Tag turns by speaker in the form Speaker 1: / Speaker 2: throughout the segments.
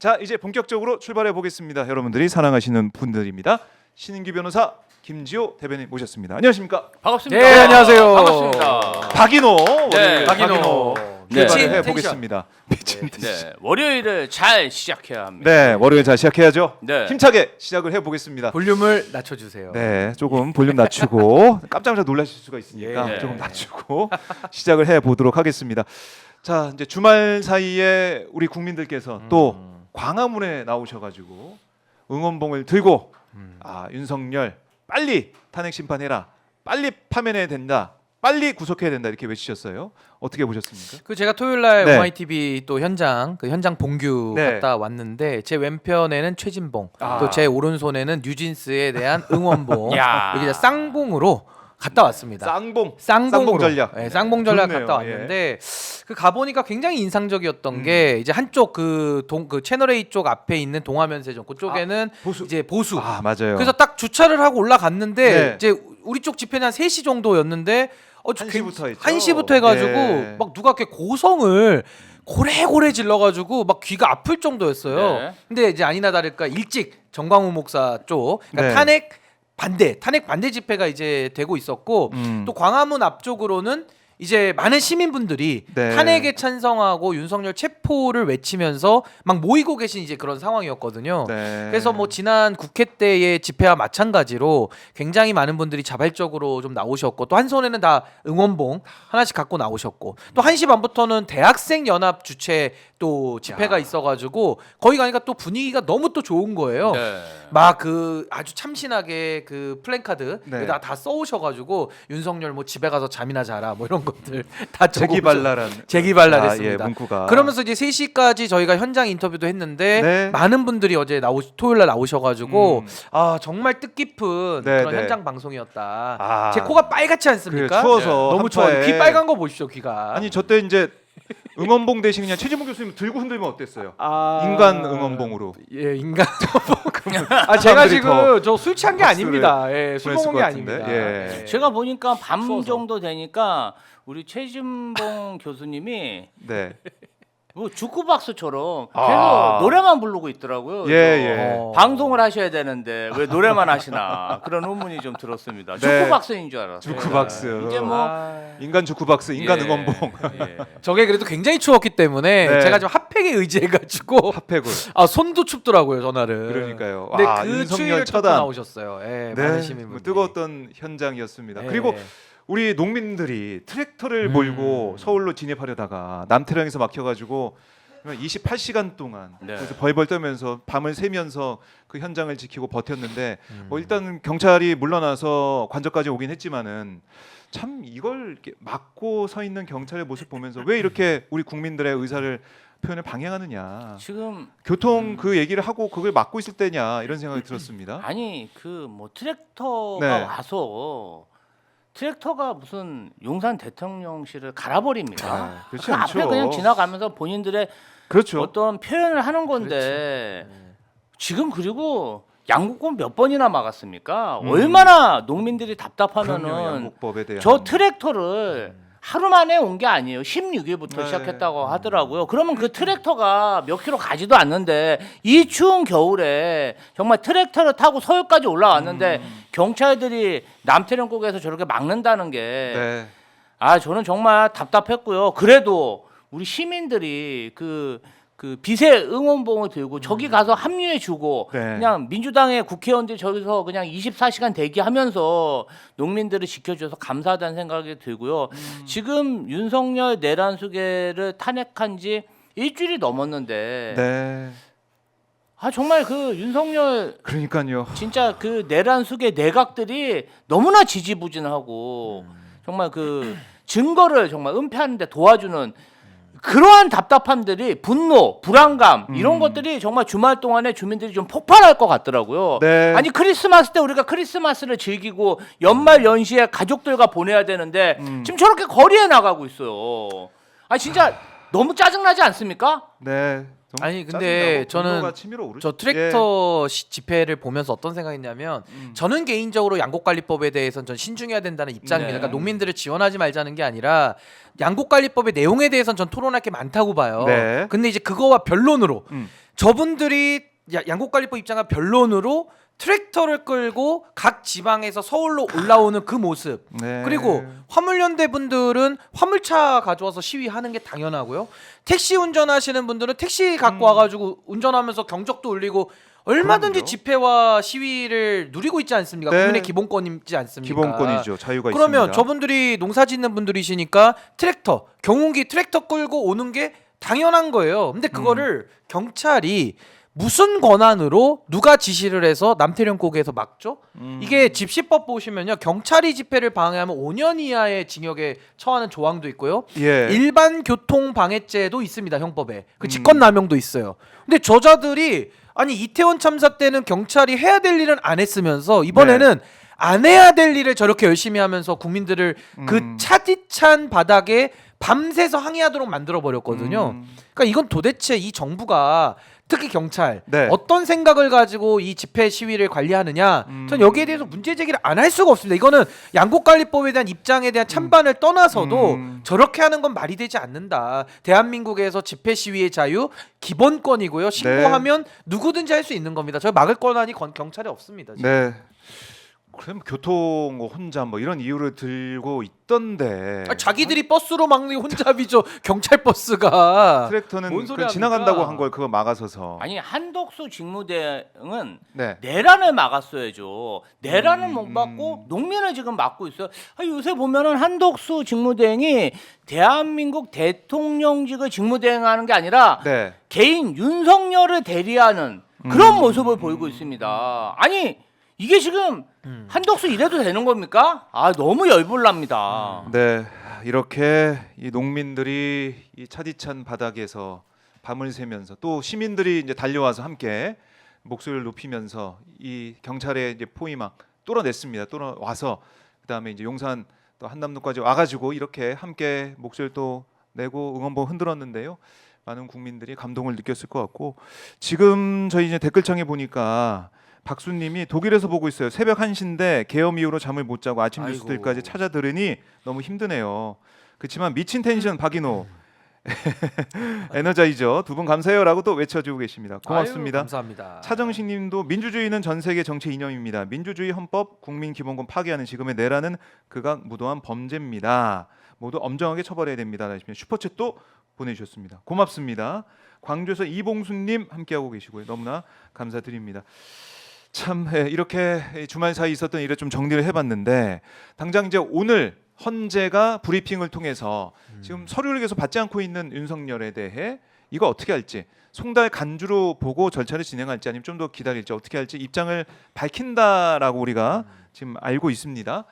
Speaker 1: 자, 이제 본격적으로 출발해 보겠습니다. 여러분들이 사랑하시는 분들입니다. 신인규 변호사, 김지호 대변인 모셨습니다. 안녕하십니까?
Speaker 2: 반갑습니다.
Speaker 3: 네, 안녕하세요.
Speaker 2: 반갑습니다.
Speaker 1: 박인호,
Speaker 2: 네,
Speaker 1: 박인호
Speaker 2: 네.
Speaker 1: 출발해
Speaker 2: 네.
Speaker 1: 보겠습니다. 미친 듯이.
Speaker 2: 네, 월요일을 잘 시작해야 합니다.
Speaker 1: 네, 월요일 잘 시작해야죠.
Speaker 2: 네.
Speaker 1: 힘차게 시작을 해 보겠습니다.
Speaker 3: 볼륨을 낮춰주세요.
Speaker 1: 네, 조금 볼륨 낮추고 깜짝 놀라실 수가 있으니까
Speaker 2: 예.
Speaker 1: 조금 낮추고 시작을 해 보도록 하겠습니다. 자, 이제 주말 사이에 우리 국민들께서 또 광화문에 나오셔가지고 응원봉을 들고 윤석열 빨리 탄핵 심판해라, 빨리 파면해야 된다, 빨리 구속해야 된다 이렇게 외치셨어요. 어떻게 보셨습니까?
Speaker 3: 그 제가 토요일날
Speaker 1: 네.
Speaker 3: 오마이TV 또 현장 봉규
Speaker 1: 네.
Speaker 3: 갔다 왔는데 제 왼편에는 최진봉,
Speaker 1: 아.
Speaker 3: 또 제 오른손에는 뉴진스에 대한 응원봉,
Speaker 2: 야.
Speaker 3: 여기 쌍봉으로 갔다 왔습니다.
Speaker 1: 쌍봉
Speaker 3: 쌍봉으로.
Speaker 1: 전략.
Speaker 3: 네, 쌍봉 전략
Speaker 1: 좋네요.
Speaker 3: 갔다 왔는데 그 가보니까 굉장히 인상적이었던 게 이제 한쪽 그 채널 A 쪽 앞에 있는 동화면세점 그쪽에는
Speaker 1: 보수.
Speaker 3: 이제 보수.
Speaker 1: 맞아요.
Speaker 3: 그래서 딱 주차를 하고 올라갔는데
Speaker 1: 네.
Speaker 3: 이제 우리 쪽 집회는 한 3시 정도였는데
Speaker 1: 1시부터 했죠.
Speaker 3: 1시부터 해가지고
Speaker 1: 예.
Speaker 3: 막 누가 이렇게 고성을 고래고래 질러가지고 막 귀가 아플 정도였어요.
Speaker 2: 네.
Speaker 3: 근데 이제 아니나 다를까 일찍 정광훈 목사 쪽 그러니까
Speaker 1: 네.
Speaker 3: 탄핵 반대 집회가 이제 되고 있었고 또 광화문 앞쪽으로는 이제 많은 시민분들이
Speaker 1: 네.
Speaker 3: 탄핵에 찬성하고 윤석열 체포를 외치면서 막 모이고 계신 이제 그런 상황이었거든요.
Speaker 1: 네.
Speaker 3: 그래서 뭐 지난 국회 때의 집회와 마찬가지로 굉장히 많은 분들이 자발적으로 좀 나오셨고 또 한 손에는 다 응원봉 하나씩 갖고 나오셨고 또 1시 반부터는 대학생 연합 주최 또 집회가 있어가지고 거기 가니까 또 분위기가 너무 또 좋은 거예요.
Speaker 2: 네.
Speaker 3: 막 그 아주 참신하게 그 플랜카드
Speaker 1: 네.
Speaker 3: 여기다 다 써오셔가지고 윤석열 뭐 집에 가서 잠이나 자라 뭐 이런 것들 다
Speaker 1: 재기발랄한
Speaker 3: 재기발랄했습니다.
Speaker 1: 문구가.
Speaker 3: 그러면서 이제 3시까지 저희가 현장 인터뷰도 했는데
Speaker 1: 네.
Speaker 3: 많은 분들이 어제 토요일 날 나오셔가지고 정말 뜻깊은
Speaker 1: 네,
Speaker 3: 그런
Speaker 1: 네.
Speaker 3: 현장 방송이었다.
Speaker 1: 제
Speaker 3: 제 코가 빨갛지 않습니까?
Speaker 1: 추워서
Speaker 3: 너무
Speaker 1: 한파에.
Speaker 3: 추워요. 귀 빨간 거 보십시오, 귀가.
Speaker 1: 아니 저때 이제 응원봉 대신 그냥 최진봉 교수님 들고 흔들면 어땠어요?
Speaker 3: 아,
Speaker 1: 인간 응원봉으로.
Speaker 3: 예, 인간. 제가
Speaker 1: 사람들이 더
Speaker 3: 지금 저 술 취한 게
Speaker 1: 박수를
Speaker 3: 아닙니다. 예, 술
Speaker 1: 보냈을
Speaker 3: 먹은 게
Speaker 1: 것 같은데.
Speaker 3: 아닙니다.
Speaker 1: 예.
Speaker 2: 제가 보니까 밤
Speaker 3: 추워서.
Speaker 2: 정도 되니까 우리 최진봉 교수님이
Speaker 1: 네.
Speaker 2: 뭐 주크박스처럼 계속
Speaker 1: 아.
Speaker 2: 노래만 부르고 있더라고요.
Speaker 1: 예,
Speaker 2: 그래서
Speaker 1: 예.
Speaker 2: 방송을 하셔야 되는데 왜 노래만 하시나 그런 의문이 좀 들었습니다.
Speaker 1: 네.
Speaker 2: 주크박스인 줄 알았어요.
Speaker 1: 주크박스.
Speaker 2: 이제 뭐
Speaker 1: 인간 주쿠박스, 인간
Speaker 2: 예,
Speaker 1: 응원봉.
Speaker 2: 예.
Speaker 3: 저게 그래도 굉장히 추웠기 때문에
Speaker 1: 네.
Speaker 3: 제가 좀 핫팩에 의지해가지고
Speaker 1: 핫팩을.
Speaker 3: 손도 춥더라고요 전날은.
Speaker 1: 그러니까요.
Speaker 3: 근데
Speaker 1: 와,
Speaker 3: 그
Speaker 1: 윤석열
Speaker 3: 추위를 뚫고
Speaker 1: 처단.
Speaker 3: 나오셨어요. 예,
Speaker 1: 네.
Speaker 3: 많은 시민분들.
Speaker 1: 뭐 뜨거웠던 현장이었습니다.
Speaker 3: 예.
Speaker 1: 그리고 우리 농민들이 트랙터를 몰고 서울로 진입하려다가 남태령에서 막혀가지고 28시간 동안
Speaker 2: 네.
Speaker 1: 그래서 벌벌 떨면서 밤을 새면서 그 현장을 지키고 버텼는데 뭐 일단 경찰이 물러나서 관저까지 오긴 했지만은 참 이걸 이렇게 막고 서 있는 경찰의 모습 보면서 왜 이렇게 우리 국민들의 의사를 표현을 방해하느냐,
Speaker 2: 지금
Speaker 1: 교통 그 얘기를 하고 그걸 막고 있을 때냐 이런 생각이 들었습니다.
Speaker 2: 아니 그 뭐 트랙터가
Speaker 1: 네.
Speaker 2: 와서 트랙터가 무슨 용산 대통령실을 갈아버립니다.
Speaker 1: 그렇지
Speaker 2: 그
Speaker 1: 않죠.
Speaker 2: 앞에 그냥 지나가면서 본인들의
Speaker 1: 그렇죠.
Speaker 2: 어떤 표현을 하는 건데 지금 그리고 양국권 몇 번이나 막았습니까? 얼마나 농민들이
Speaker 1: 그럼요,
Speaker 2: 답답하면은
Speaker 1: 양국법에 대한
Speaker 2: 저 트랙터를 하루 만에 온 게 아니에요. 16일부터
Speaker 1: 네.
Speaker 2: 시작했다고 하더라고요. 그러면 그 트랙터가 몇 킬로 가지도 않는데 이 추운 겨울에 정말 트랙터를 타고 서울까지 올라왔는데 경찰들이 남태령국에서 저렇게 막는다는 게
Speaker 1: 네.
Speaker 2: 저는 정말 답답했고요. 그래도 우리 시민들이 그 비세 응원봉을 들고 저기 가서 합류해주고
Speaker 1: 네.
Speaker 2: 그냥 민주당의 국회의원들이 저기서 그냥 24시간 대기하면서 농민들을 지켜줘서 감사하다는 생각이 들고요. 지금 윤석열 내란수계를 탄핵한 지 일주일이 넘었는데
Speaker 1: 네.
Speaker 2: 정말 그 윤석열
Speaker 1: 그러니까요.
Speaker 2: 진짜 그 내란수계 내각들이 너무나 지지부진하고 정말 그 증거를 정말 은폐하는데 도와주는 그러한 답답함들이 분노, 불안감 이런 것들이 정말 주말 동안에 주민들이 좀 폭발할 것 같더라고요.
Speaker 1: 네.
Speaker 2: 아니 크리스마스 때 우리가 크리스마스를 즐기고 연말 연시에 가족들과 보내야 되는데 지금 저렇게 거리에 나가고 있어요. 진짜 너무 짜증나지 않습니까?
Speaker 1: 네.
Speaker 3: 아니 근데 저는 저 트랙터 집회를 보면서 어떤 생각했냐면 저는 개인적으로 양곡관리법에 대해서는 전 신중해야 된다는 입장입니다.
Speaker 2: 네.
Speaker 3: 그러니까 농민들을 지원하지 말자는 게 아니라 양곡관리법의 내용에 대해서는 전 토론할 게 많다고 봐요.
Speaker 1: 네.
Speaker 3: 근데 이제 그거와 변론으로 저분들이 양곡관리법 입장한 변론으로 트랙터를 끌고 각 지방에서 서울로 올라오는 그 모습.
Speaker 1: 네.
Speaker 3: 그리고 화물연대 분들은 화물차 가져와서 시위하는 게 당연하고요. 택시 운전하시는 분들은 택시 갖고 와가지고 운전하면서 경적도 울리고 얼마든지
Speaker 1: 그럼요.
Speaker 3: 집회와 시위를 누리고 있지 않습니까?
Speaker 1: 네.
Speaker 3: 국민의 기본권이지 않습니까?
Speaker 1: 기본권이죠. 자유가
Speaker 3: 그러면
Speaker 1: 있습니다.
Speaker 3: 저분들이 농사짓는 분들이시니까 트랙터, 경운기 트랙터 끌고 오는 게 당연한 거예요. 근데 그거를 경찰이 무슨 권한으로 누가 지시를 해서 남태령 고개에서 막죠? 이게 집시법 보시면요. 경찰이 집회를 방해하면 5년 이하의 징역에 처하는 조항도 있고요.
Speaker 1: 예.
Speaker 3: 일반 교통 방해죄도 있습니다. 형법에. 그 직권남용도 있어요. 근데 저자들이 아니 이태원 참사 때는 경찰이 해야 될 일은 안 했으면서 이번에는 안 해야 될 일을 저렇게 열심히 하면서 국민들을 그 차디찬 바닥에 밤새서 항의하도록 만들어 버렸거든요. 그러니까 이건 도대체 이 정부가 특히 경찰
Speaker 1: 네.
Speaker 3: 어떤 생각을 가지고 이 집회 시위를 관리하느냐 전 여기에 대해서 문제 제기를 안 할 수가 없습니다. 이거는 양곡관리법에 대한 입장에 대한 찬반을 떠나서도 저렇게 하는 건 말이 되지 않는다. 대한민국에서 집회 시위의 자유 기본권이고요. 신고하면 누구든지 할 수 있는 겁니다. 저 막을 권한이 경찰에 없습니다. 지금.
Speaker 1: 네. 그럼 교통 뭐 혼자 뭐 이런 이유를 들고 있던데.
Speaker 3: 자기들이 버스로 막는 게 혼잡이죠. 경찰 버스가.
Speaker 1: 트랙터는
Speaker 3: 뭔 소리
Speaker 1: 그
Speaker 3: 합니까?
Speaker 1: 지나간다고 한 걸 그거 막아서서.
Speaker 2: 아니 한덕수 직무대행은
Speaker 1: 네.
Speaker 2: 내란을 막았어야죠. 내란을 못 막고 농민을 지금 막고 있어요. 요새 보면은 한덕수 직무대행이 대한민국 대통령직을 직무대행하는 게 아니라
Speaker 1: 네.
Speaker 2: 개인 윤석열을 대리하는 그런 모습을 보이고 있습니다. 아니 이게 지금 한덕수 이래도 되는 겁니까? 너무 열불납니다.
Speaker 1: 네. 이렇게 이 농민들이 이 차디찬 바닥에서 밤을 새면서 또 시민들이 이제 달려와서 함께 목소리를 높이면서 이 경찰의 이제 포위막 뚫어냈습니다. 뚫어와서 그다음에 이제 용산 또 한남로까지 와가지고 이렇게 함께 목소리를 또 내고 응원봉 흔들었는데요. 많은 국민들이 감동을 느꼈을 것 같고 지금 저희 이제 댓글창에 보니까 박수님이 독일에서 보고 있어요. 새벽 1시인데 계엄 이후로 잠을 못 자고 아침
Speaker 3: 아이고.
Speaker 1: 뉴스들까지 찾아 들으니 너무 힘드네요. 그렇지만 미친 텐션 박인호 에너자이저 두 분 감사해요라고 또 외쳐주고 계십니다. 고맙습니다.
Speaker 3: 아유, 감사합니다.
Speaker 1: 차정식님도 민주주의는 전 세계 정치 이념입니다. 민주주의 헌법 국민 기본권 파괴하는 지금의 내란은 극악 무도한 범죄입니다. 모두 엄정하게 처벌해야 됩니다. 하시면 슈퍼챗도 보내주셨습니다. 고맙습니다. 광주에서 이봉수님 함께하고 계시고요. 너무나 감사드립니다. 참 이렇게 주말 사이 있었던 일을 좀 정리를 해봤는데 당장 이제 오늘 헌재가 브리핑을 통해서 지금 서류를 계속 받지 않고 있는 윤석열에 대해 이거 어떻게 할지 송달 간주로 보고 절차를 진행할지 아니면 좀 더 기다릴지 어떻게 할지 입장을 밝힌다라고 우리가 지금 알고 있습니다.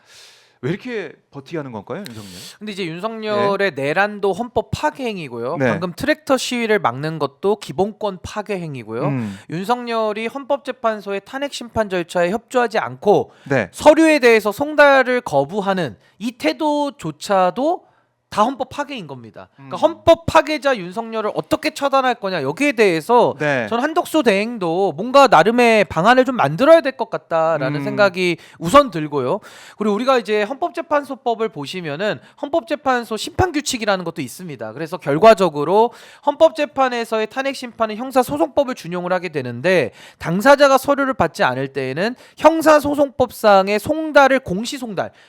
Speaker 1: 왜 이렇게 버티게 하는 건가요, 윤석열?
Speaker 3: 근데 이제 윤석열의 내란도 헌법 파괴 행위고요.
Speaker 1: 네.
Speaker 3: 방금 트랙터 시위를 막는 것도 기본권 파괴 행위고요. 윤석열이 헌법재판소의 탄핵 심판 절차에 협조하지 않고
Speaker 1: 네.
Speaker 3: 서류에 대해서 송달을 거부하는 이 태도조차도 다 헌법 파괴인 겁니다. 그러니까 헌법 파괴자 윤석열을 어떻게 처단할 거냐 여기에 대해서
Speaker 1: 네.
Speaker 3: 저는 한덕수 대행도 뭔가 나름의 방안을 좀 만들어야 될 것 같다라는 생각이 우선 들고요. 그리고 우리가 이제 헌법재판소법을 보시면은 헌법재판소 심판규칙이라는 것도 있습니다. 그래서 결과적으로 헌법재판에서의 탄핵 심판은 형사소송법을 준용을 하게 되는데 당사자가 서류를 받지 않을 때에는 형사소송법상의 송달을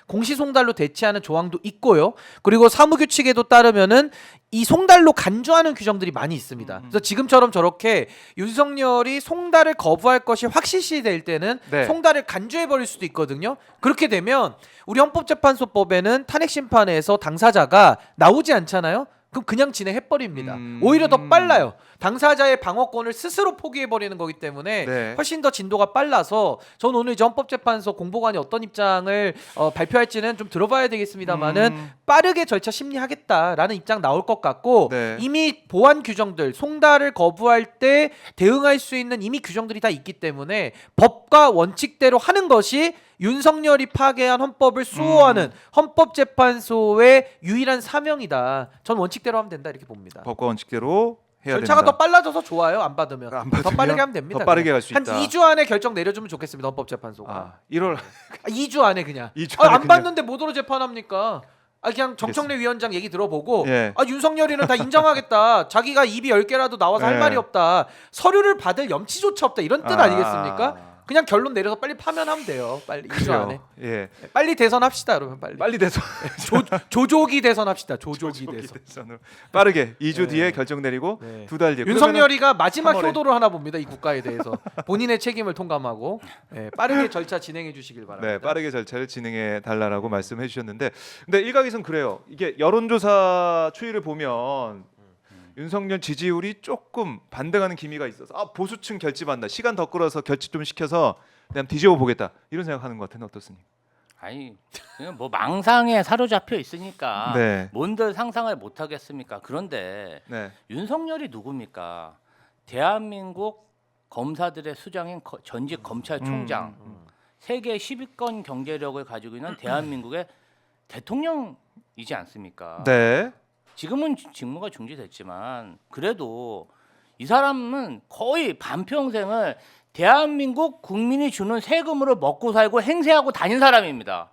Speaker 3: 공시송달로 대체하는 조항도 있고요. 그리고 사무규칙에도 따르면은 이 송달로 간주하는 규정들이 많이 있습니다. 그래서 지금처럼 저렇게 윤석열이 송달을 거부할 것이 확실시될 때는
Speaker 1: 네.
Speaker 3: 송달을 간주해 버릴 수도 있거든요. 그렇게 되면 우리 헌법재판소법에는 탄핵 심판에서 당사자가 나오지 않잖아요. 그럼 그냥 진행해버립니다. 오히려 더 빨라요. 당사자의 방어권을 스스로 포기해버리는 거기 때문에
Speaker 1: 네.
Speaker 3: 훨씬 더 진도가 빨라서 저는 오늘 이제 헌법재판소 공보관이 어떤 입장을 발표할지는 좀 들어봐야 되겠습니다만은 빠르게 절차 심리하겠다라는 입장 나올 것 같고
Speaker 1: 네.
Speaker 3: 이미 보완 규정들 송달을 거부할 때 대응할 수 있는 이미 규정들이 다 있기 때문에 법과 원칙대로 하는 것이 윤석열이 파괴한 헌법을 수호하는 헌법재판소의 유일한 사명이다. 전 원칙대로 하면 된다 이렇게 봅니다.
Speaker 1: 법과 원칙대로 해야
Speaker 3: 절차가
Speaker 1: 된다.
Speaker 3: 더 빨라져서 좋아요. 안 받으면.
Speaker 1: 안
Speaker 3: 더
Speaker 1: 받으면
Speaker 3: 빠르게 하면 됩니다.
Speaker 1: 더 빠르게 갈 수
Speaker 3: 한
Speaker 1: 있다.
Speaker 3: 2주 안에 결정 내려주면 좋겠습니다. 헌법재판소가.
Speaker 1: 1월
Speaker 3: 2주 안에 그냥.
Speaker 1: 2주 안에
Speaker 3: 안
Speaker 1: 그냥.
Speaker 3: 받는데 뭐더러 재판합니까? 그냥 정청래 위원장 얘기 들어보고
Speaker 1: 예.
Speaker 3: 윤석열이는 다 인정하겠다. 자기가 입이 10개라도 나와서 할
Speaker 1: 예.
Speaker 3: 말이 없다. 서류를 받을 염치조차 없다. 이런 뜻 아니겠습니까? 그냥 결론 내려서 빨리 파면하면 돼요. 빨리 2주 안에.
Speaker 1: 예.
Speaker 3: 빨리 대선합시다, 여러분. 빨리
Speaker 1: 돼서
Speaker 3: 조조기 대선합시다. 조조기 대선.
Speaker 1: 대선으로 빠르게 2주
Speaker 3: 네.
Speaker 1: 뒤에 결정 내리고
Speaker 3: 네.
Speaker 1: 2달 뒤에
Speaker 3: 윤석열이가 마지막
Speaker 1: 3월에.
Speaker 3: 효도를 하나 봅니다. 이 국가에 대해서 본인의 책임을 통감하고 빠르게 절차 진행해 주시길 바랍니다.
Speaker 1: 네, 빠르게 절차를 진행해 달라라고 말씀해 주셨는데, 근데 일각에선 그래요. 이게 여론조사 추이를 보면 윤석열 지지율이 조금 반등하는 기미가 있어서 보수층 결집한다. 시간 더 끌어서 결집 좀 시켜서 그냥 뒤집어 보겠다. 이런 생각하는 것 같은데 어떻습니까?
Speaker 2: 아니 그냥 뭐 망상에 사로잡혀 있으니까
Speaker 1: 네.
Speaker 2: 뭔들 상상을 못 하겠습니까? 그런데
Speaker 1: 네.
Speaker 2: 윤석열이 누굽니까? 대한민국 검사들의 수장인 전직 검찰총장, 세계 10위권 경제력을 가지고 있는 대한민국의 대통령이지 않습니까?
Speaker 1: 네.
Speaker 2: 지금은 직무가 중지됐지만 그래도 이 사람은 거의 반평생을 대한민국 국민이 주는 세금으로 먹고 살고 행세하고 다닌 사람입니다.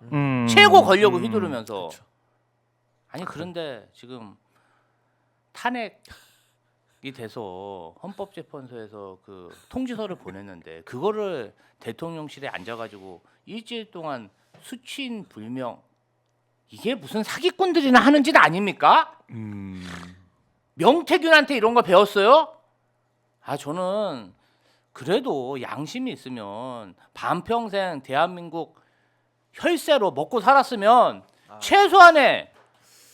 Speaker 2: 최고 권력을 휘두르면서. 아니 그런데 지금 탄핵이 돼서 헌법재판소에서 그 통지서를 보냈는데 그거를 대통령실에 앉아가지고 일주일 동안 수취인 불명, 이게 무슨 사기꾼들이나 하는 짓 아닙니까? 명태균한테 이런 거 배웠어요? 저는 그래도 양심이 있으면 반평생 대한민국 혈세로 먹고 살았으면 최소한의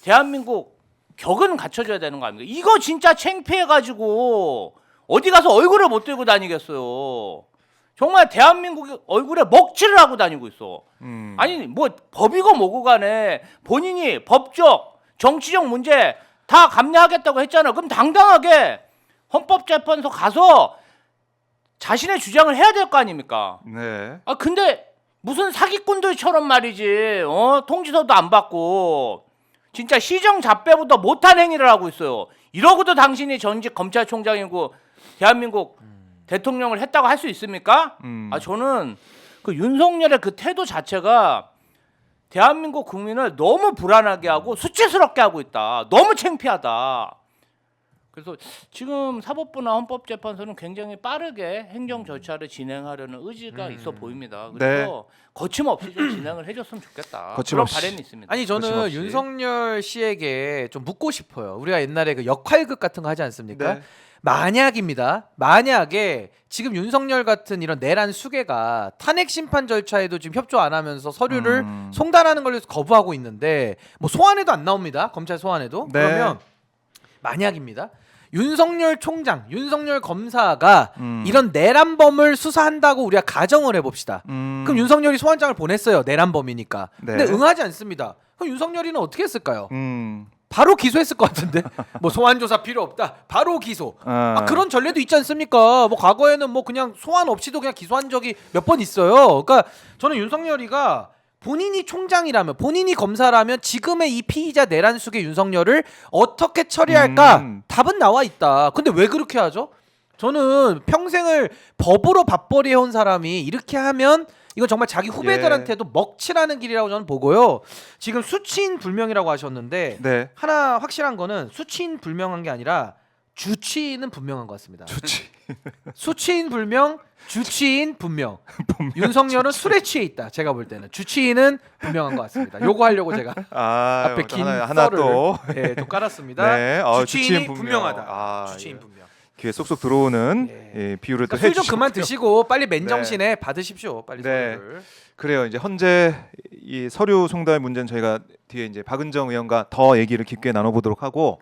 Speaker 2: 대한민국 격은 갖춰줘야 되는 거 아닙니까? 이거 진짜 창피해가지고 어디 가서 얼굴을 못 들고 다니겠어요. 정말 대한민국 얼굴에 먹칠을 하고 다니고 있어. 아니 뭐 법이고 뭐고 간에 본인이 법적, 정치적 문제 다 감내하겠다고 했잖아. 그럼 당당하게 헌법재판소 가서 자신의 주장을 해야 될 거 아닙니까?
Speaker 1: 네.
Speaker 2: 근데 무슨 사기꾼들처럼 말이지. 통지서도 안 받고 진짜 시정잡배보다 못한 행위를 하고 있어요. 이러고도 당신이 전직 검찰총장이고 대한민국 대통령을 했다고 할 수 있습니까? 저는 그 윤석열의 그 태도 자체가 대한민국 국민을 너무 불안하게 하고 수치스럽게 하고 있다. 너무 창피하다. 그래서 지금 사법부나 헌법재판소는 굉장히 빠르게 행정 절차를 진행하려는 의지가 있어 보입니다. 그래서 거침없이 좀 진행을 해줬으면 좋겠다.
Speaker 1: 거침없이.
Speaker 2: 그런 바람이 있습니다.
Speaker 3: 아니 저는
Speaker 1: 거침없이.
Speaker 3: 윤석열 씨에게 좀 묻고 싶어요. 우리가 옛날에 그 역할극 같은 거 하지 않습니까?
Speaker 1: 네.
Speaker 3: 만약입니다. 만약에 지금 윤석열 같은 이런 내란 수괴가 탄핵 심판 절차에도 지금 협조 안 하면서 서류를 송달하는 걸로 거부하고 있는데 뭐 소환에도 안 나옵니다. 검찰 소환에도.
Speaker 1: 네.
Speaker 3: 그러면 만약입니다. 윤석열 총장, 윤석열 검사가 이런 내란범을 수사한다고 우리가 가정을 해봅시다. 그럼 윤석열이 소환장을 보냈어요. 내란범이니까.
Speaker 1: 네.
Speaker 3: 근데 응하지 않습니다. 그럼 윤석열이는 어떻게 했을까요?
Speaker 1: 음.
Speaker 3: 바로 기소했을 것 같은데. 뭐 소환 조사 필요 없다. 바로 기소. 그런 전례도 있지 않습니까? 뭐 과거에는 뭐 그냥 소환 없이도 그냥 기소한 적이 몇 번 있어요. 그러니까 저는 윤석열이가 본인이 총장이라면, 본인이 검사라면 지금의 이 피의자 내란 속의 윤석열을 어떻게 처리할까? 답은 나와 있다. 근데 왜 그렇게 하죠? 저는 평생을 법으로 밥벌이 해온 사람이 이렇게 하면 이건 정말 자기 후배들한테도 먹칠하는 길이라고 저는 보고요. 지금 수치인 불명이라고 하셨는데
Speaker 1: 네.
Speaker 3: 하나 확실한 거는 수치인 불명한 게 아니라 주치인은 분명한 것 같습니다. 수치인 불명, 주치인 분명. 윤석열은 술에 취해 있다. 제가 볼 때는 주치인은 분명한 것 같습니다. 요거 하려고 제가 앞에 긴
Speaker 1: 하나
Speaker 3: 썰을
Speaker 1: 또
Speaker 3: 또 깔았습니다.
Speaker 1: 네.
Speaker 3: 주치인이
Speaker 1: 주치인
Speaker 3: 분명하다. 주치인
Speaker 1: 예.
Speaker 3: 분명.
Speaker 1: 귀에 쏙쏙 들어오는 예, 비유를 또
Speaker 3: 술 좀
Speaker 1: 해주셨고요.
Speaker 3: 그만 드시고 빨리 맨정신에 받으십시오. 빨리
Speaker 1: 네.
Speaker 3: 서류를.
Speaker 1: 그래요. 이제 현재 이 서류 송달 문제는 저희가 뒤에 이제 박은정 의원과 더 얘기를 깊게 나눠보도록 하고